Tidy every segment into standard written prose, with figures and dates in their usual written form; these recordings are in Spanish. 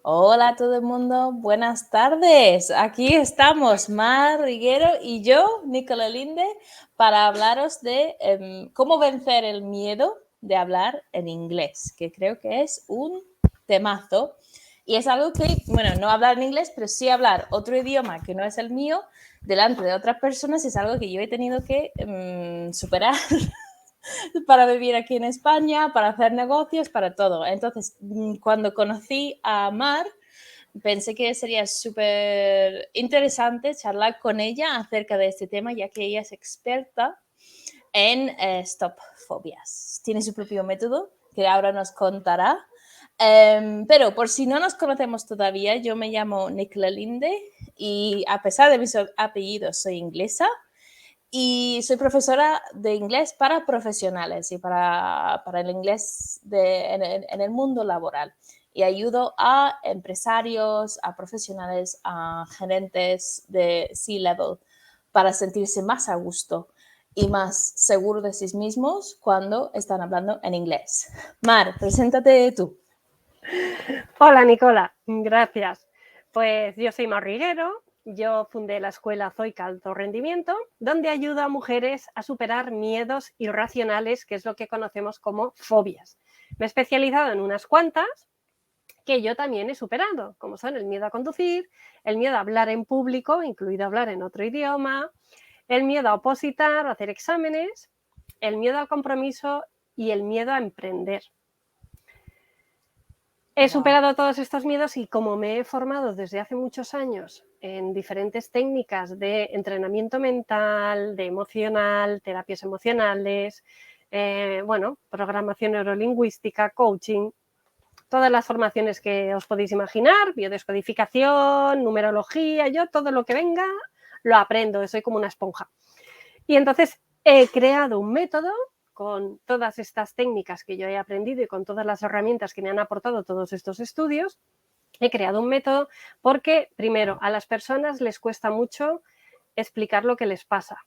Hola a todo el mundo, buenas tardes. Aquí estamos, Mar Riguero y yo, Nicola Linde, para hablaros de cómo vencer el miedo de hablar en inglés, que creo que es un temazo. Y es algo que, bueno, no hablar en inglés, pero sí hablar otro idioma que no es el mío delante de otras personas es algo que yo he tenido que superar para vivir aquí en España, para hacer negocios, para todo. Entonces, cuando conocí a Mar, pensé que sería súper interesante charlar con ella acerca de este tema, ya que ella es experta en stop fobias. Tiene su propio método que ahora nos contará. Pero por si no nos conocemos todavía, yo me llamo Nicola Linde y a pesar de mis apellidos soy inglesa y soy profesora de inglés para profesionales y para el inglés en el mundo laboral. Y ayudo a empresarios, a profesionales, a gerentes de C-level para sentirse más a gusto y más seguros de sí mismos cuando están hablando en inglés. Mar, preséntate tú. Hola Nicola, gracias. Pues yo soy Mar Riguero, yo fundé la escuela Zoica Alto Rendimiento, donde ayudo a mujeres a superar miedos irracionales, que es lo que conocemos como fobias. Me he especializado en unas cuantas que yo también he superado, como son el miedo a conducir, el miedo a hablar en público, incluido hablar en otro idioma, el miedo a opositar o hacer exámenes, el miedo al compromiso y el miedo a emprender. He superado todos estos miedos y como me he formado desde hace muchos años en diferentes técnicas de entrenamiento mental, de emocional, terapias emocionales, programación neurolingüística, coaching, todas las formaciones que os podéis imaginar, biodescodificación, numerología, yo todo lo que venga lo aprendo, soy como una esponja. Y entonces he creado un método con todas estas técnicas que yo he aprendido y con todas las herramientas que me han aportado todos estos estudios. He creado un método porque, primero, a las personas les cuesta mucho explicar lo que les pasa.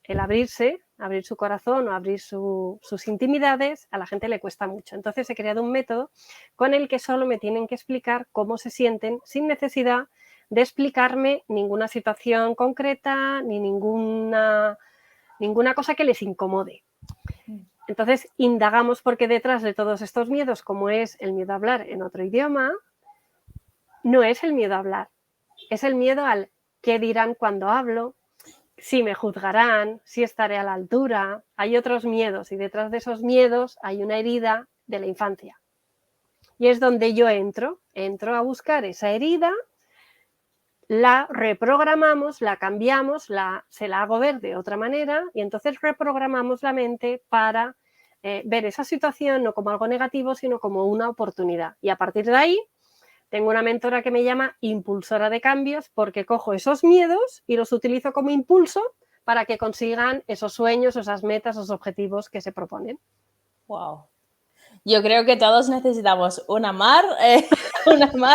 El abrirse, abrir su corazón o abrir sus intimidades, a la gente le cuesta mucho. Entonces he creado un método con el que solo me tienen que explicar cómo se sienten sin necesidad de explicarme ninguna situación concreta ni ninguna cosa que les incomode. Entonces, indagamos porque detrás de todos estos miedos, como es el miedo a hablar en otro idioma, no es el miedo a hablar, es el miedo al qué dirán cuando hablo, si me juzgarán, si estaré a la altura. Hay otros miedos y detrás de esos miedos hay una herida de la infancia. Y es donde yo entro a buscar esa herida, la reprogramamos, la cambiamos, se la hago ver de otra manera y entonces reprogramamos la mente para ver esa situación no como algo negativo, sino como una oportunidad. Y a partir de ahí tengo una mentora que me llama impulsora de cambios porque cojo esos miedos y los utilizo como impulso para que consigan esos sueños, esas metas, esos objetivos que se proponen. Wow. Yo creo que todos necesitamos una Mar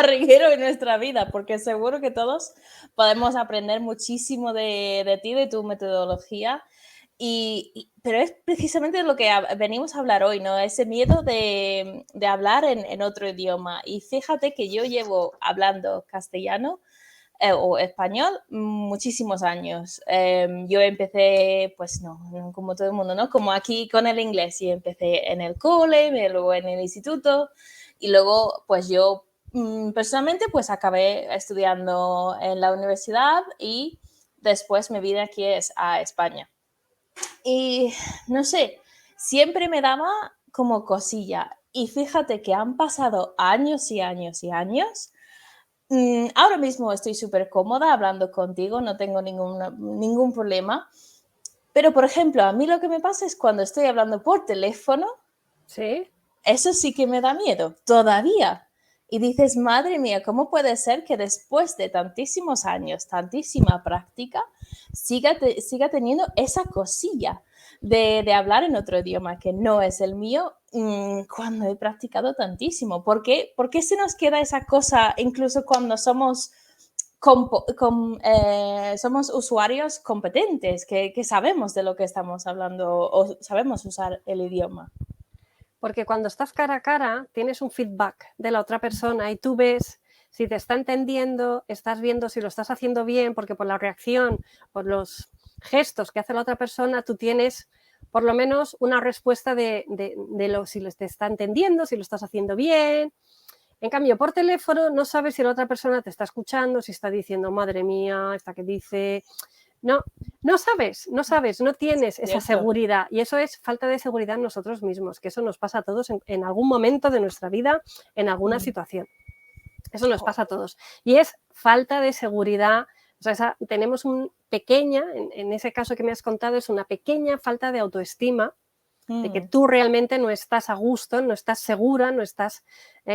Riguero en nuestra vida, porque seguro que todos podemos aprender muchísimo de ti, de tu metodología. Pero es precisamente lo que venimos a hablar hoy, ¿no? Ese miedo de hablar en otro idioma. Y fíjate que yo llevo hablando castellano o español muchísimos años. Yo empecé, pues no, como todo el mundo, ¿no? Como aquí con el inglés. Y empecé en el cole, luego en el instituto y luego pues yo personalmente pues acabé estudiando en la universidad y después me vine aquí a España. Y no sé, siempre me daba como cosilla. Y fíjate que han pasado años y años y años. Ahora mismo estoy súper cómoda hablando contigo, no tengo ningún problema. Pero, por ejemplo, a mí lo que me pasa es cuando estoy hablando por teléfono, ¿Sí? eso sí que me da miedo, todavía. Y dices, madre mía, ¿cómo puede ser que después de tantísimos años, tantísima práctica, siga teniendo esa cosilla de hablar en otro idioma que no es el mío cuando he practicado tantísimo? ¿Por qué se nos queda esa cosa incluso cuando somos usuarios competentes, que sabemos de lo que estamos hablando o sabemos usar el idioma? Porque cuando estás cara a cara tienes un feedback de la otra persona y tú ves si te está entendiendo, estás viendo si lo estás haciendo bien, porque por la reacción, por los gestos que hace la otra persona, tú tienes por lo menos una respuesta de si lo te está entendiendo, si lo estás haciendo bien. En cambio, por teléfono no sabes si la otra persona te está escuchando, si está diciendo, madre mía, esta que dice... No sabes, no tienes esa seguridad y eso es falta de seguridad en nosotros mismos, que eso nos pasa a todos en algún momento de nuestra vida, en alguna situación. Eso nos pasa a todos. Y es falta de seguridad, o sea, tenemos una pequeña, en ese caso que me has contado, es una pequeña falta de autoestima, de que tú realmente no estás a gusto, no estás segura, no estás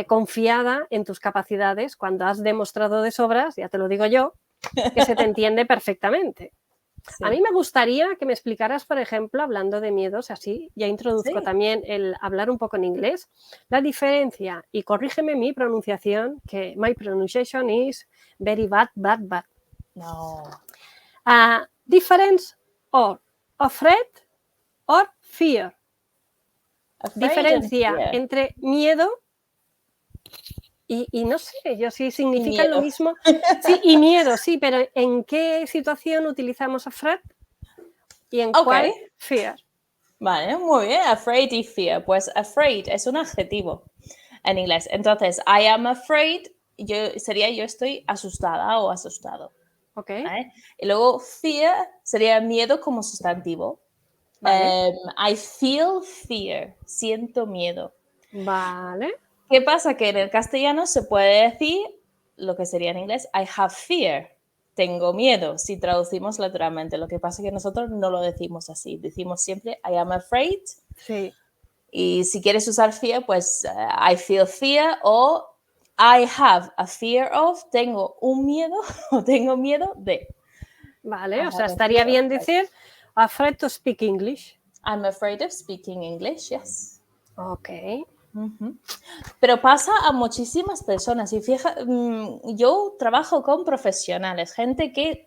confiada en tus capacidades, cuando has demostrado de sobras, ya te lo digo yo, que se te entiende perfectamente. Sí. A mí me gustaría que me explicaras, por ejemplo, hablando de miedos, así, ya introduzco también el hablar un poco en inglés, la diferencia, y corrígeme mi pronunciación, que my pronunciation is very bad. No. Difference or afraid or fear. Diferencia entre miedo y no sé, yo sí significa lo mismo. Sí, y miedo, sí, pero ¿en qué situación utilizamos afraid? ¿Y en cuál fear? Vale, muy bien. Afraid y fear. Pues afraid es un adjetivo en inglés. Entonces, I am afraid sería yo estoy asustada o asustado. Ok. ¿Vale? Y luego fear sería miedo como sustantivo. Vale. I feel fear. Siento miedo. Vale. ¿Qué pasa? Que en el castellano se puede decir lo que sería en inglés I have fear. Tengo miedo, si traducimos literalmente. Lo que pasa es que nosotros no lo decimos así. Decimos siempre I am afraid. Sí. Y si quieres usar fear, pues I feel fear o I have a fear of. Tengo un miedo o tengo miedo de. Vale, o sea, estaría bien decir afraid to speak English. I'm afraid of speaking English, yes. Ok. Pero pasa a muchísimas personas y yo trabajo con profesionales, gente que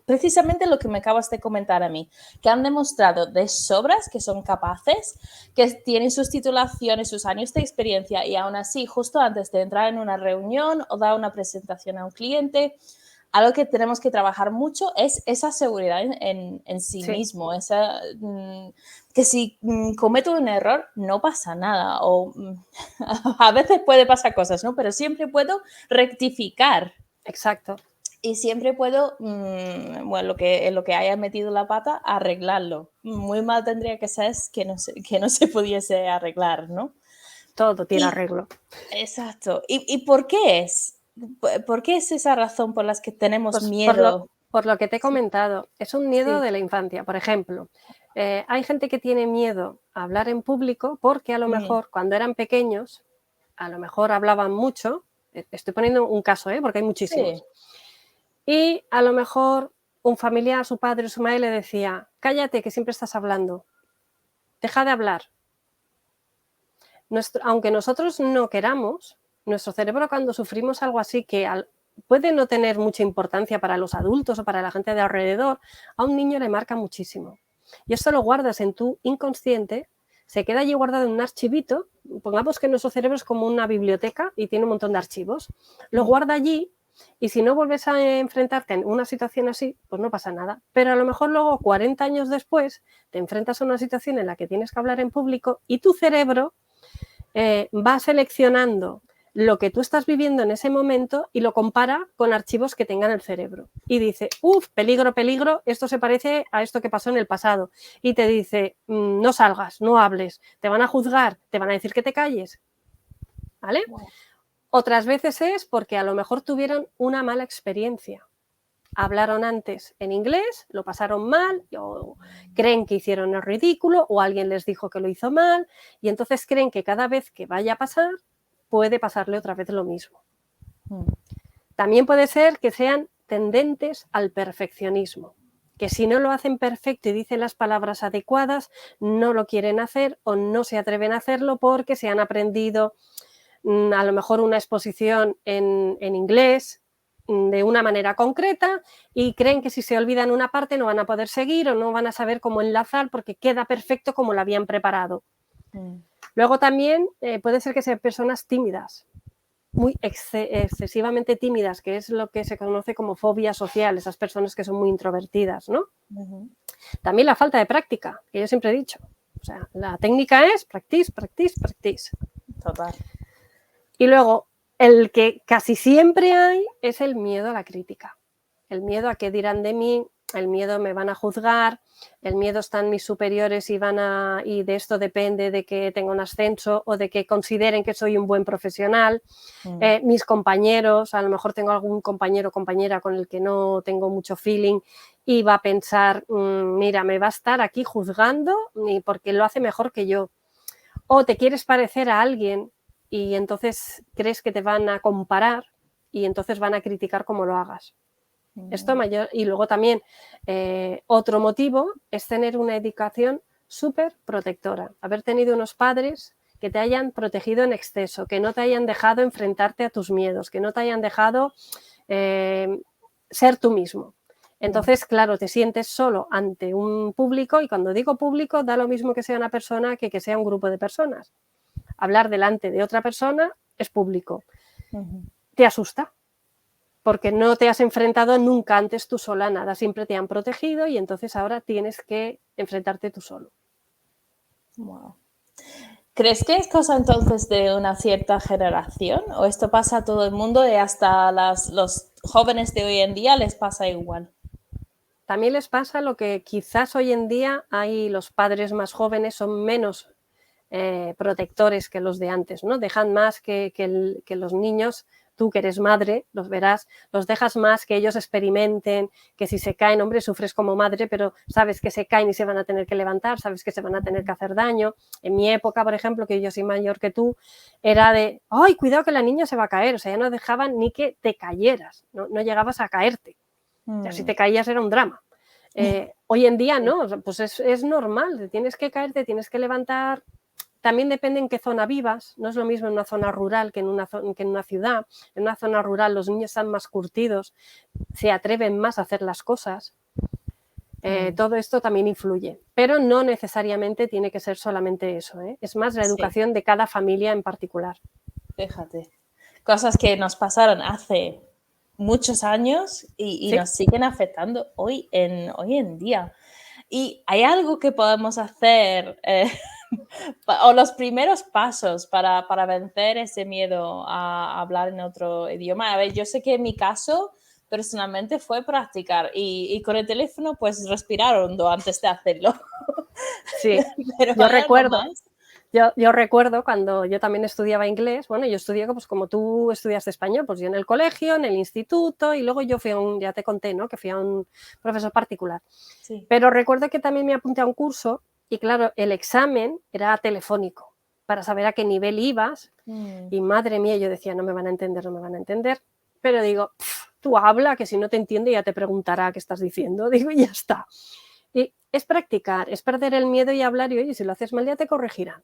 precisamente lo que me acabas de comentar a mí, que han demostrado de sobras que son capaces, que tienen sus titulaciones, sus años de experiencia y aún así justo antes de entrar en una reunión o dar una presentación a un cliente, algo que tenemos que trabajar mucho es esa seguridad en sí mismo, que si cometo un error no pasa nada o a veces puede pasar cosas, ¿no? Pero siempre puedo rectificar. Exacto. Y siempre puedo, bueno, lo que haya metido la pata, arreglarlo. Muy mal tendría que ser que no se pudiese arreglar, ¿no? Todo tiene arreglo. Exacto. ¿Y por qué es? ¿Por qué es esa razón por la que tenemos miedo? Por lo que te he comentado, es un miedo de la infancia. Por ejemplo, hay gente que tiene miedo a hablar en público porque a lo mejor cuando eran pequeños, a lo mejor hablaban mucho. Estoy poniendo un caso, porque hay muchísimos. Y a lo mejor un familiar, su padre o su madre le decía, cállate que siempre estás hablando, deja de hablar. Aunque nosotros no queramos, nuestro cerebro cuando sufrimos algo así que puede no tener mucha importancia para los adultos o para la gente de alrededor, a un niño le marca muchísimo. Y esto lo guardas en tu inconsciente, se queda allí guardado en un archivito, pongamos que nuestro cerebro es como una biblioteca y tiene un montón de archivos, lo guarda allí y si no vuelves a enfrentarte en una situación así, pues no pasa nada. Pero a lo mejor luego, 40 años después, te enfrentas a una situación en la que tienes que hablar en público y tu cerebro va seleccionando lo que tú estás viviendo en ese momento y lo compara con archivos que tenga en el cerebro. Y dice, peligro, peligro, esto se parece a esto que pasó en el pasado. Y te dice, no salgas, no hables, te van a juzgar, te van a decir que te calles. ¿Vale? Wow. Otras veces es porque a lo mejor tuvieron una mala experiencia. Hablaron antes en inglés, lo pasaron mal, o creen que hicieron el ridículo, o alguien les dijo que lo hizo mal, y entonces creen que cada vez que vaya a pasar, puede pasarle otra vez lo mismo. También puede ser que sean tendentes al perfeccionismo, que si no lo hacen perfecto y dicen las palabras adecuadas, no lo quieren hacer o no se atreven a hacerlo porque se han aprendido a lo mejor una exposición en inglés de una manera concreta y creen que si se olvidan una parte no van a poder seguir o no van a saber cómo enlazar porque queda perfecto como lo habían preparado. Luego también puede ser que sean personas tímidas. muy excesivamente tímidas, que es lo que se conoce como fobia social, esas personas que son muy introvertidas, ¿no? También la falta de práctica, que yo siempre he dicho. O sea, la técnica es practice, practice, practice. Total. Y luego, el que casi siempre hay es el miedo a la crítica. El miedo a qué dirán de mí, el miedo me van a juzgar, el miedo están mis superiores y de esto depende de que tenga un ascenso o de que consideren que soy un buen profesional. Mis compañeros, a lo mejor tengo algún compañero o compañera con el que no tengo mucho feeling y va a pensar, mira, me va a estar aquí juzgando porque lo hace mejor que yo. O te quieres parecer a alguien y entonces crees que te van a comparar y entonces van a criticar cómo lo hagas. Esto mayor. Y luego también otro motivo es tener una educación súper protectora, haber tenido unos padres que te hayan protegido en exceso, que no te hayan dejado enfrentarte a tus miedos, que no te hayan dejado ser tú mismo. Entonces, claro, te sientes solo ante un público y cuando digo público da lo mismo que sea una persona que sea un grupo de personas. Hablar delante de otra persona es público. Te asusta porque no te has enfrentado nunca antes tú sola a nada, siempre te han protegido y entonces ahora tienes que enfrentarte tú solo. Wow. ¿Crees que es cosa entonces de una cierta generación o esto pasa a todo el mundo y hasta los jóvenes de hoy en día les pasa igual? También les pasa lo que quizás hoy en día hay los padres más jóvenes son menos protectores que los de antes, ¿no? Dejan más que los niños, tú que eres madre, los verás, los dejas más que ellos experimenten, que si se caen, hombre, sufres como madre, pero sabes que se caen y se van a tener que levantar, sabes que se van a tener que hacer daño. En mi época, por ejemplo, que yo soy mayor que tú, era de, ¡ay, cuidado que la niña se va a caer! O sea, ya no dejaban ni que te cayeras, no llegabas a caerte. O sea, si te caías era un drama. Hoy en día no, pues es normal, te tienes que caer, te tienes que levantar. También depende en qué zona vivas, no es lo mismo en una zona rural que en una ciudad. En una zona rural los niños están más curtidos, se atreven más a hacer las cosas. Todo esto también influye, pero no necesariamente tiene que ser solamente eso, ¿eh? Es más la educación de cada familia en particular. Fíjate, cosas que nos pasaron hace muchos años y nos siguen afectando hoy en día. ¿Y hay algo que podemos hacer o los primeros pasos para vencer ese miedo a hablar en otro idioma? A ver, yo sé que en mi caso personalmente fue practicar y con el teléfono pues respirar hondo antes de hacerlo. Sí, pero yo ¿hay recuerdo. algo más? Yo recuerdo cuando yo también estudiaba inglés, bueno, yo estudié pues, como tú estudiaste español, pues yo en el colegio, en el instituto y luego yo fui ya te conté, ¿no? Que fui a un profesor particular. Sí. Pero recuerdo que también me apunté a un curso y claro, el examen era telefónico para saber a qué nivel ibas y madre mía, yo decía, no me van a entender, no me van a entender, pero digo, tú habla, que si no te entiende ya te preguntará qué estás diciendo, digo, y ya está. Y es practicar, es perder el miedo y hablar y oye, si lo haces mal ya te corregirán.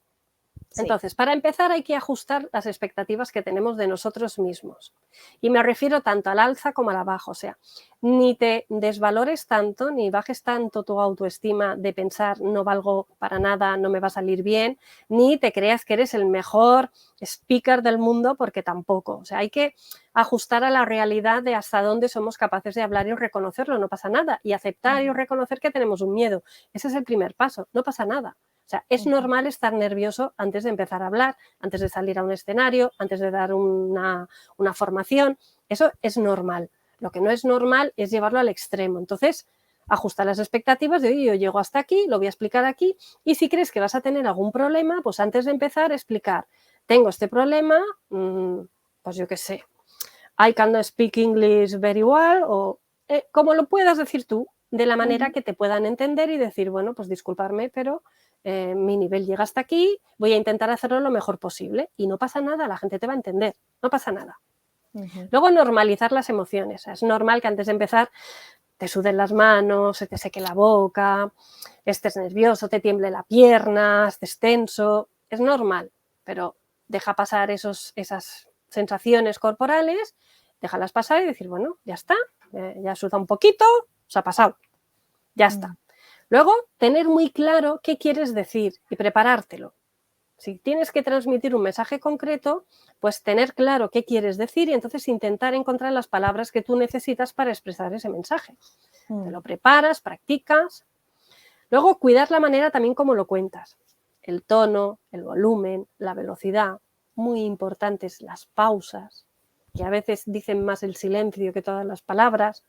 Sí. Entonces, para empezar hay que ajustar las expectativas que tenemos de nosotros mismos. Y me refiero tanto al alza como al abajo. O sea, ni te desvalores tanto, ni bajes tanto tu autoestima de pensar no valgo para nada, no me va a salir bien, ni te creas que eres el mejor speaker del mundo, porque tampoco. O sea, hay que ajustar a la realidad de hasta dónde somos capaces de hablar y reconocerlo, no pasa nada. Y aceptar y reconocer que tenemos un miedo. Ese es el primer paso, no pasa nada. O sea, es normal estar nervioso antes de empezar a hablar, antes de salir a un escenario, antes de dar una formación. Eso es normal. Lo que no es normal es llevarlo al extremo. Entonces, ajusta las expectativas de, oye, yo llego hasta aquí, lo voy a explicar aquí, y si crees que vas a tener algún problema, pues antes de empezar, explicar, tengo este problema, pues yo qué sé, I cannot speak English very well, o como lo puedas decir tú, de la manera que te puedan entender y decir, bueno, pues disculparme, pero mi nivel llega hasta aquí, voy a intentar hacerlo lo mejor posible y no pasa nada, la gente te va a entender, no pasa nada. Luego, normalizar las emociones. Es normal que antes de empezar te suden las manos, se te seque la boca, estés nervioso, te tiemble la pierna, estés tenso. Es normal, pero deja pasar esas sensaciones corporales, déjalas pasar y decir, bueno, ya está, ya suda un poquito, se ha pasado, ya está. Luego, tener muy claro qué quieres decir y preparártelo. O Si tienes que transmitir un mensaje concreto, pues tener claro qué quieres decir y entonces intentar encontrar las palabras que tú necesitas para expresar ese mensaje. Te lo preparas, practicas. Luego, cuidar la manera también como lo cuentas. El tono, el volumen, la velocidad. Muy importantes las pausas, que a veces dicen más el silencio que todas las palabras.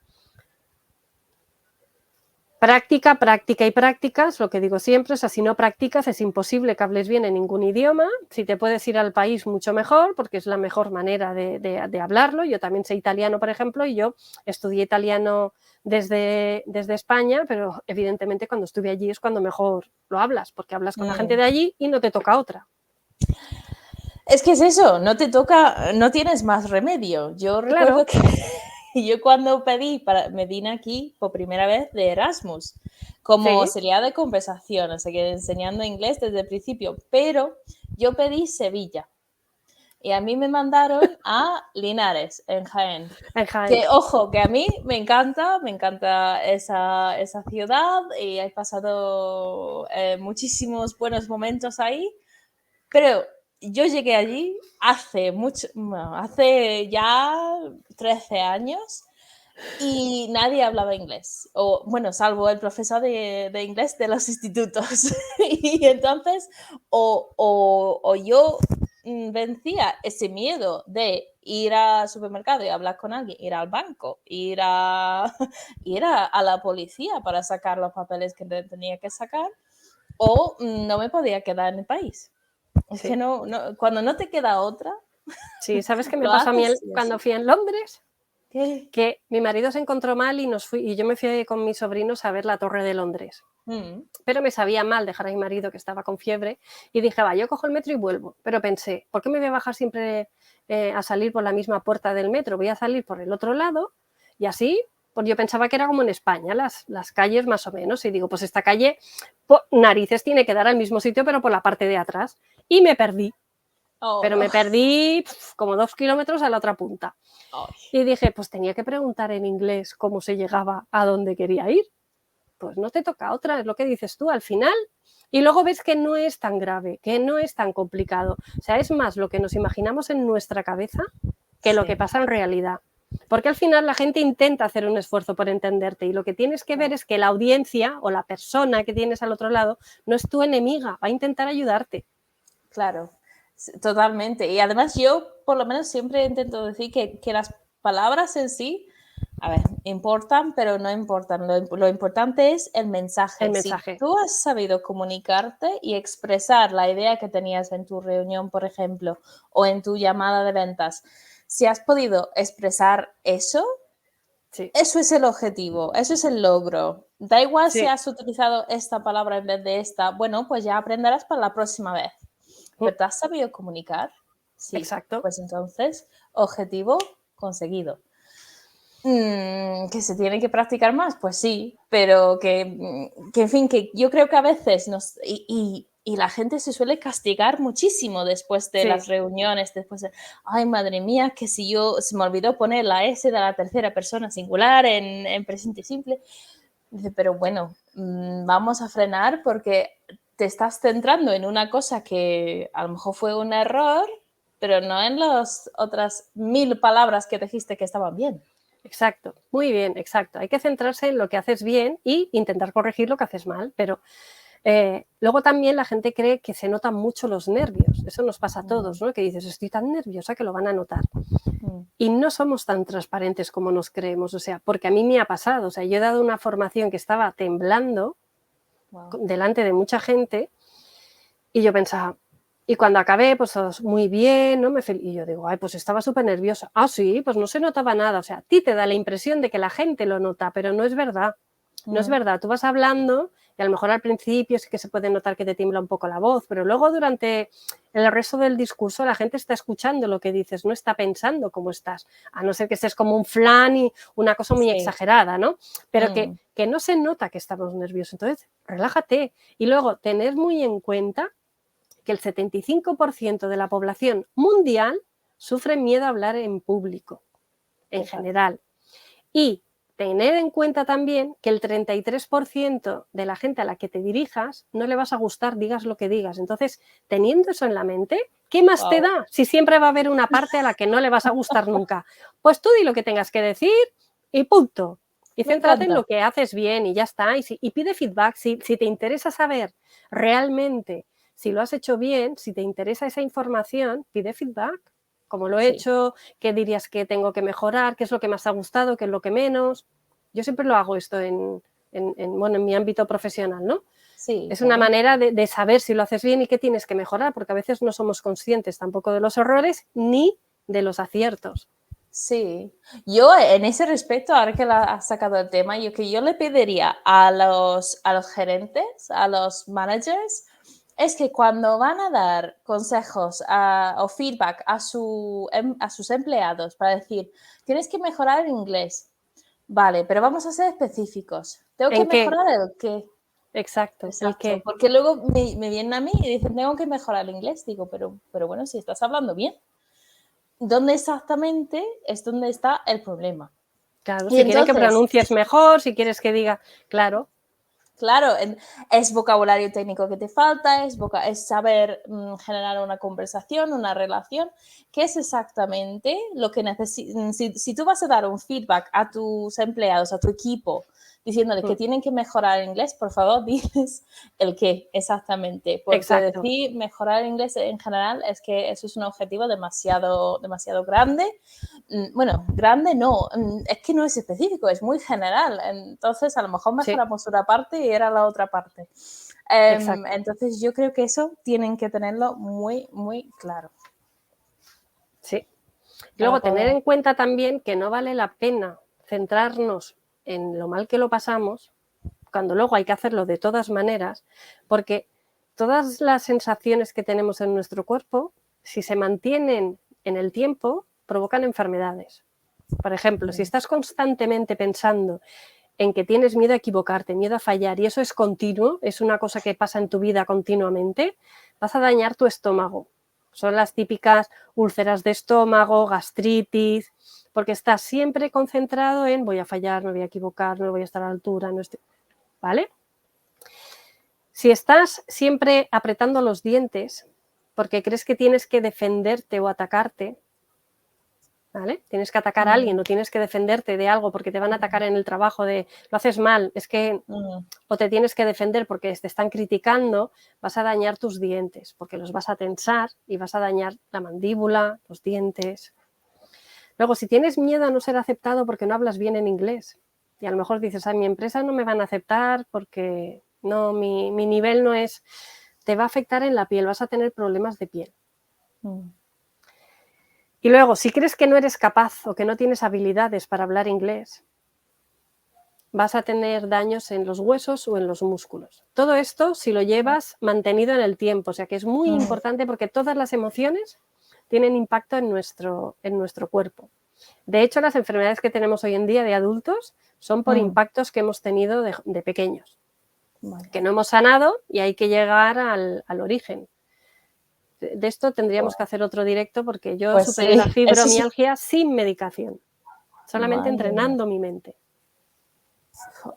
Práctica, práctica y prácticas, lo que digo siempre, o sea, si no practicas es imposible que hables bien en ningún idioma. Si te puedes ir al país, mucho mejor, porque es la mejor manera de hablarlo. Yo también sé italiano, por ejemplo, y yo estudié italiano desde España, pero evidentemente cuando estuve allí es cuando mejor lo hablas, porque hablas con la gente de allí y no te toca otra. Es que es eso, no te toca, no tienes más remedio. Yo recuerdo Claro. que yo cuando me vine aquí por primera vez de Erasmus, como Sí. auxiliar de conversación, o sea que enseñando inglés desde el principio, pero yo pedí Sevilla y a mí me mandaron a Linares, en Jaén. En Jaén. Que, ojo, que a mí me encanta esa ciudad y he pasado muchísimos buenos momentos ahí, pero yo llegué allí hace ya 13 años y nadie hablaba inglés. O, bueno, salvo el profesor de inglés de los institutos. Y entonces, o yo vencía ese miedo de ir al supermercado y hablar con alguien, ir al banco, ir a la policía para sacar los papeles que tenía que sacar, o no me podía quedar en el país. Es Sí. que cuando no te queda otra, Sí, ¿sabes qué me lo pasó a mí haces cuando fui en Londres? ¿Qué? Que mi marido se encontró mal y yo me fui con mis sobrinos a ver la Torre de Londres. Pero me sabía mal dejar a mi marido, que estaba con fiebre, y dije, va, yo cojo el metro y vuelvo. Pero pensé, ¿por qué me voy a bajar siempre a salir por la misma puerta del metro? Voy a salir por el otro lado y así, pues yo pensaba que era como en España, las calles más o menos, y digo, pues esta calle, narices, tiene que dar al mismo sitio, pero por la parte de atrás. Y me perdí. Pero me perdí como 2 kilómetros a la otra punta. Y dije, pues tenía que preguntar en inglés cómo se llegaba a donde quería ir. Pues no te toca otra, es lo que dices tú al final. Y luego ves que no es tan grave, que no es tan complicado. O sea, es más lo que nos imaginamos en nuestra cabeza que lo que pasa en realidad. Porque al final la gente intenta hacer un esfuerzo por entenderte y lo que tienes que ver es que la audiencia o la persona que tienes al otro lado no es tu enemiga, va a intentar ayudarte. Claro, totalmente. Y además yo por lo menos siempre intento decir que las palabras en sí, a ver, importan, pero no importan. Lo importante es el mensaje. El Si mensaje. tú has sabido comunicarte y expresar la idea que tenías en tu reunión, por ejemplo, o en tu llamada de ventas, si has podido expresar eso, Sí. eso es el objetivo, eso es el logro. Da igual si Sí. has utilizado esta palabra en vez de esta, bueno, pues ya aprenderás para la próxima vez. ¿Pero te has sabido comunicar? Sí. Exacto. Pues entonces, objetivo conseguido. ¿Que se tiene que practicar más? Pues sí, pero que en fin, que yo creo que a veces y la gente se suele castigar muchísimo después de las reuniones, después de, ay, madre mía, que si se me olvidó poner la S de la tercera persona singular en presente simple. Dice, pero bueno, vamos a frenar porque te estás centrando en una cosa que a lo mejor fue un error, pero no en las otras 1000 palabras que dijiste que estaban bien. Exacto, muy bien, exacto. Hay que centrarse en lo que haces bien e intentar corregir lo que haces mal, pero luego también la gente cree que se notan mucho los nervios. Eso nos pasa a todos, ¿no? Que dices, estoy tan nerviosa que lo van a notar. Y no somos tan transparentes como nos creemos, o sea, porque a mí me ha pasado, o sea, yo he dado una formación que estaba temblando delante de mucha gente y yo pensaba, y cuando acabé, pues muy bien, ¿no? Y yo digo, ay, pues estaba súper nerviosa. Ah, sí, pues no se notaba nada. O sea, a ti te da la impresión de que la gente lo nota, pero no es verdad. No es verdad. Tú vas hablando y a lo mejor al principio sí que se puede notar que te tiembla un poco la voz, pero luego durante el resto del discurso la gente está escuchando lo que dices, no está pensando cómo estás. A no ser que estés como un flan y una cosa muy exagerada, ¿no? Pero que no se nota que estamos nerviosos. Entonces, relájate. Y luego, tener muy en cuenta que el 75% de la población mundial sufre miedo a hablar en público, en general. Y tener en cuenta también que el 33% de la gente a la que te dirijas no le vas a gustar, digas lo que digas. Entonces, teniendo eso en la mente, ¿qué más te da si siempre va a haber una parte a la que no le vas a gustar nunca? Pues tú di lo que tengas que decir y punto. Y céntrate en lo que haces bien y ya está. Y pide feedback. Si te interesa saber realmente si lo has hecho bien, si te interesa esa información, pide feedback. Cómo lo he hecho, qué dirías que tengo que mejorar, qué es lo que más ha gustado, qué es lo que menos. Yo siempre lo hago esto en mi ámbito profesional, ¿no? Sí, es una manera de saber si lo haces bien y qué tienes que mejorar, porque a veces no somos conscientes tampoco de los errores ni de los aciertos. Sí, yo en ese respecto, ahora que has sacado el tema, yo le pediría a los gerentes, a los managers, es que cuando van a dar consejos o feedback a sus empleados para decir, tienes que mejorar el inglés, vale, pero vamos a ser específicos. Tengo que mejorar el qué. Exacto, el qué. Porque luego me vienen a mí y dicen, tengo que mejorar el inglés. Digo, pero bueno, si estás hablando bien. ¿Dónde exactamente es donde está el problema? Claro, si quieren que pronuncies mejor, si quieres que diga, claro. Claro, es vocabulario técnico que te falta, es saber generar una conversación, una relación. ¿Qué es exactamente lo que necesitas? Si tú vas a dar un feedback a tus empleados, a tu equipo, diciéndole que tienen que mejorar el inglés, por favor, diles el qué exactamente. Porque decir mejorar el inglés en general es que eso es un objetivo demasiado grande. Bueno, grande no, es que no es específico, es muy general. Entonces, a lo mejor mejoramos una parte y era la otra parte. Entonces, yo creo que eso tienen que tenerlo muy, muy claro. Sí. Luego, tener en cuenta también que no vale la pena centrarnos en lo mal que lo pasamos, cuando luego hay que hacerlo de todas maneras, porque todas las sensaciones que tenemos en nuestro cuerpo, si se mantienen en el tiempo, provocan enfermedades. Por ejemplo, si estás constantemente pensando en que tienes miedo a equivocarte, miedo a fallar, y eso es continuo, es una cosa que pasa en tu vida continuamente, vas a dañar tu estómago. Son las típicas úlceras de estómago, gastritis, porque estás siempre concentrado en voy a fallar, me voy a equivocar, no voy a estar a la altura, no estoy... ¿Vale? Si estás siempre apretando los dientes porque crees que tienes que defenderte o atacarte, ¿vale? Tienes que atacar a alguien o tienes que defenderte de algo porque te van a atacar en el trabajo de lo haces mal, es que o te tienes que defender porque te están criticando, vas a dañar tus dientes porque los vas a tensar y vas a dañar la mandíbula, los dientes. Luego, si tienes miedo a no ser aceptado porque no hablas bien en inglés y a lo mejor dices, a mi empresa no me van a aceptar porque no, mi nivel no es... Te va a afectar en la piel, vas a tener problemas de piel. Y luego, si crees que no eres capaz o que no tienes habilidades para hablar inglés, vas a tener daños en los huesos o en los músculos. Todo esto si lo llevas mantenido en el tiempo, o sea que es muy importante porque todas las emociones tienen impacto en nuestro cuerpo. De hecho, las enfermedades que tenemos hoy en día de adultos son por impactos que hemos tenido de pequeños, que no hemos sanado y hay que llegar al origen. De esto tendríamos que hacer otro directo porque yo superé la fibromialgia sin medicación, solamente entrenando mi mente.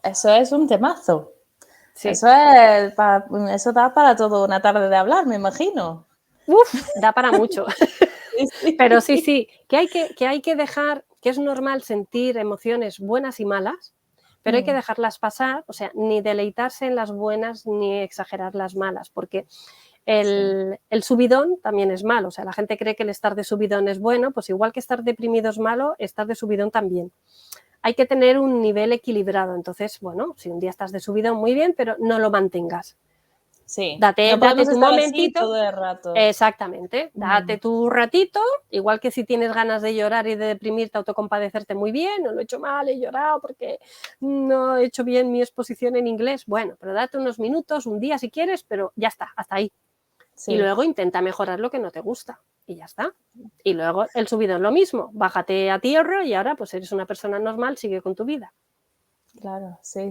Eso es un temazo. Sí. Eso da para toda una tarde de hablar, me imagino. Uf, da para mucho. Pero sí, que hay que dejar, que es normal sentir emociones buenas y malas, pero hay que dejarlas pasar, o sea, ni deleitarse en las buenas ni exagerar las malas, porque el subidón también es malo. O sea, la gente cree que el estar de subidón es bueno, pues igual que estar deprimido es malo, estar de subidón también. Hay que tener un nivel equilibrado. Entonces, bueno, si un día estás de subidón, muy bien, pero no lo mantengas. Sí, date tu momentito. Todo el rato. Exactamente, date tu ratito, igual que si tienes ganas de llorar y de deprimirte, autocompadecerte muy bien, no lo he hecho mal, he llorado porque no he hecho bien mi exposición en inglés. Bueno, pero date unos minutos, un día si quieres, pero ya está, hasta ahí. Sí. Y luego intenta mejorar lo que no te gusta y ya está. Y luego el subidón lo mismo, bájate a tierra y ahora pues eres una persona normal, sigue con tu vida. Claro, sí.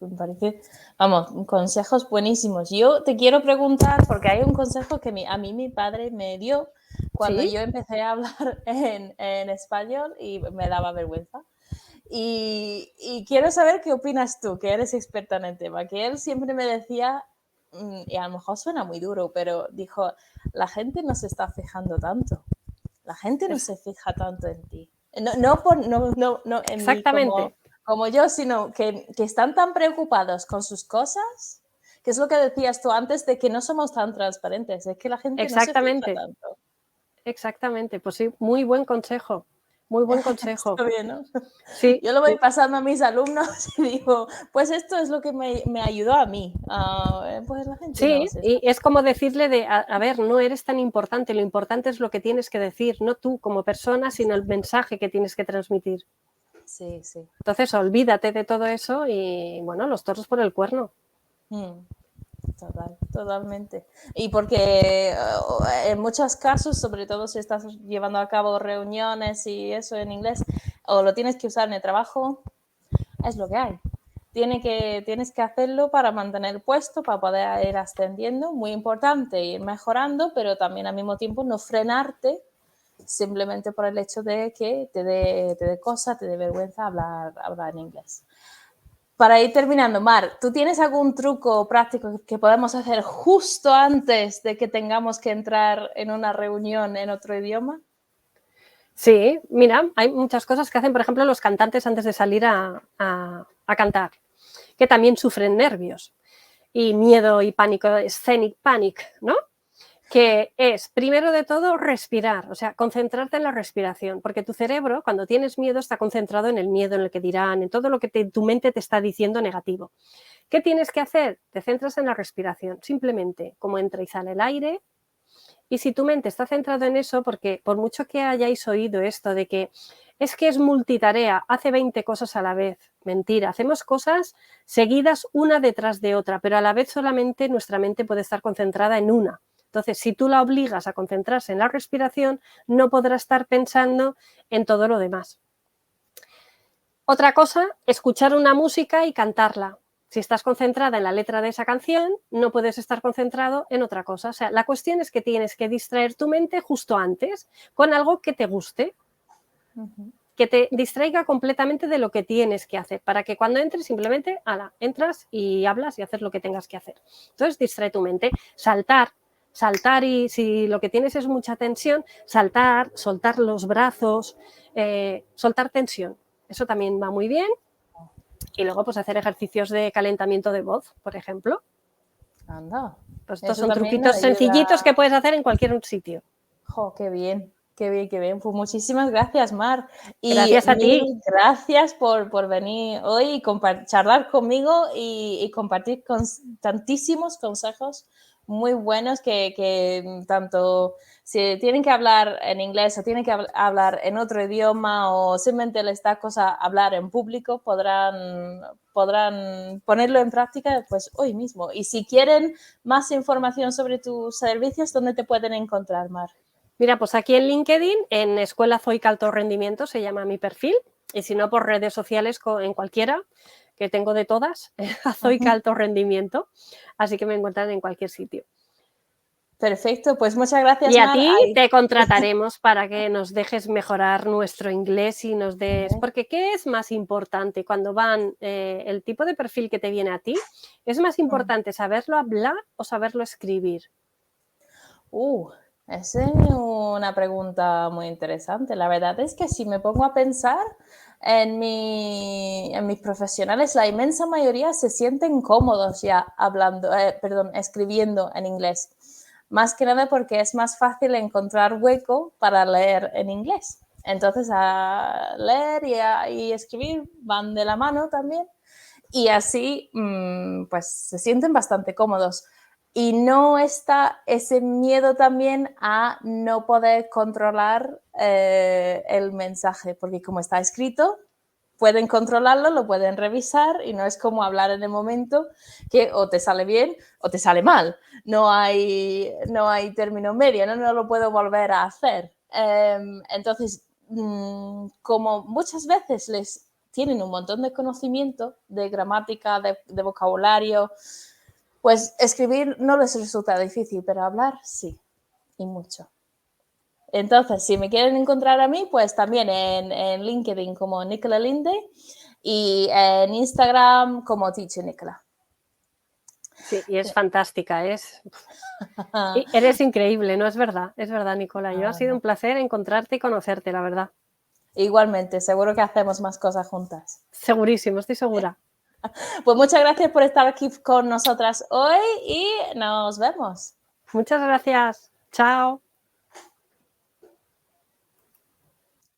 Me parece, vamos, consejos buenísimos. Yo te quiero preguntar, porque hay un consejo que a mí mi padre me dio cuando yo empecé a hablar en español y me daba vergüenza. Y quiero saber qué opinas tú, que eres experta en el tema, que él siempre me decía, y a lo mejor suena muy duro, pero dijo, la gente no se está fijando tanto, la gente no Es- se fija tanto en ti. No en mí exactamente, como yo, sino que están tan preocupados con sus cosas, que es lo que decías tú antes de que no somos tan transparentes, es que la gente no se fija exactamente, tanto. exactamente. Pues sí, muy buen consejo, muy buen consejo. Está bien, ¿no? Sí, Yo lo voy pasando a mis alumnos y digo, pues esto es lo que me ayudó a mí. Pues la gente no sí, se está. y es como decirle de, a ver, no eres tan importante, lo importante es lo que tienes que decir, no tú como persona, sino el mensaje que tienes que transmitir. Sí, sí. Entonces, olvídate de todo eso y, bueno, los toros por el cuerno. Totalmente. Y porque en muchos casos, sobre todo si estás llevando a cabo reuniones y eso en inglés, o lo tienes que usar en el trabajo, es lo que hay. Tienes que hacerlo para mantener el puesto, para poder ir ascendiendo, muy importante, ir mejorando, pero también al mismo tiempo no frenarte simplemente por el hecho de que te dé cosa, te dé vergüenza hablar en inglés. Para ir terminando, Mar, ¿tú tienes algún truco práctico que podemos hacer justo antes de que tengamos que entrar en una reunión en otro idioma? Sí, mira, hay muchas cosas que hacen, por ejemplo, los cantantes antes de salir a cantar, que también sufren nervios y miedo y pánico, scenic panic, ¿no? Que es, primero de todo, respirar, o sea, concentrarte en la respiración, porque tu cerebro, cuando tienes miedo, está concentrado en el miedo, en el que dirán, en todo lo que tu mente te está diciendo negativo. ¿Qué tienes que hacer? Te centras en la respiración, simplemente como entra y sale el aire. Y si tu mente está centrada en eso, porque por mucho que hayáis oído esto de que es multitarea, hace 20 cosas a la vez, mentira, hacemos cosas seguidas una detrás de otra, pero a la vez solamente nuestra mente puede estar concentrada en una. Entonces, si tú la obligas a concentrarse en la respiración, no podrá estar pensando en todo lo demás. Otra cosa, escuchar una música y cantarla. Si estás concentrada en la letra de esa canción, no puedes estar concentrado en otra cosa. O sea, la cuestión es que tienes que distraer tu mente justo antes con algo que te guste, que te distraiga completamente de lo que tienes que hacer, para que cuando entres simplemente, entras y hablas y haces lo que tengas que hacer. Entonces, distrae tu mente. Saltar y si lo que tienes es mucha tensión, saltar, soltar los brazos, soltar tensión. Eso también va muy bien. Y luego, pues hacer ejercicios de calentamiento de voz, por ejemplo. Anda. Pues estos Eso son también truquitos ayuda. sencillitos que puedes hacer en cualquier sitio. Jo, qué bien, qué bien, qué bien. Pues muchísimas gracias, Mar. Y Gracias a ti. mil gracias por venir hoy y charlar conmigo y compartir tantísimos consejos muy buenos que tanto si tienen que hablar en inglés o tienen que hablar en otro idioma o simplemente les da cosa hablar en público, podrán ponerlo en práctica pues hoy mismo. Y si quieren más información sobre tus servicios, ¿dónde te pueden encontrar, Mar? Mira, pues aquí en LinkedIn, en Escuela Zoica Alto Rendimiento, se llama mi perfil, y si no, por redes sociales, en cualquiera, que tengo de todas, a Zoica Alto Rendimiento, así que me encuentran en cualquier sitio. Perfecto, pues muchas gracias, Y a Mar. ti Ay, te contrataremos para que nos dejes mejorar nuestro inglés y nos des... Porque ¿qué es más importante cuando van el tipo de perfil que te viene a ti? ¿Es más importante saberlo hablar o saberlo escribir? Esa es una pregunta muy interesante. La verdad es que si me pongo a pensar en mis profesionales, la inmensa mayoría se sienten cómodos ya escribiendo en inglés. Más que nada porque es más fácil encontrar hueco para leer en inglés. Entonces, a leer y escribir van de la mano también. Y así, pues se sienten bastante cómodos. Y no está ese miedo también a no poder controlar el mensaje, porque como está escrito, pueden controlarlo, lo pueden revisar y no es como hablar en el momento que o te sale bien o te sale mal. No hay término medio, no lo puedo volver a hacer. Entonces, como muchas veces les tienen un montón de conocimiento de gramática, de vocabulario, pues escribir no les resulta difícil, pero hablar sí, y mucho. Entonces, si me quieren encontrar a mí, pues también en LinkedIn como Nicola Linde y en Instagram como Teacher Nicola. Sí, y es fantástica, eres increíble, ¿no? Es verdad, Nicola. Yo ha sido un placer encontrarte y conocerte, la verdad. Igualmente, seguro que hacemos más cosas juntas. Segurísimo, estoy segura. Pues muchas gracias por estar aquí con nosotras hoy y nos vemos. Muchas gracias. Chao.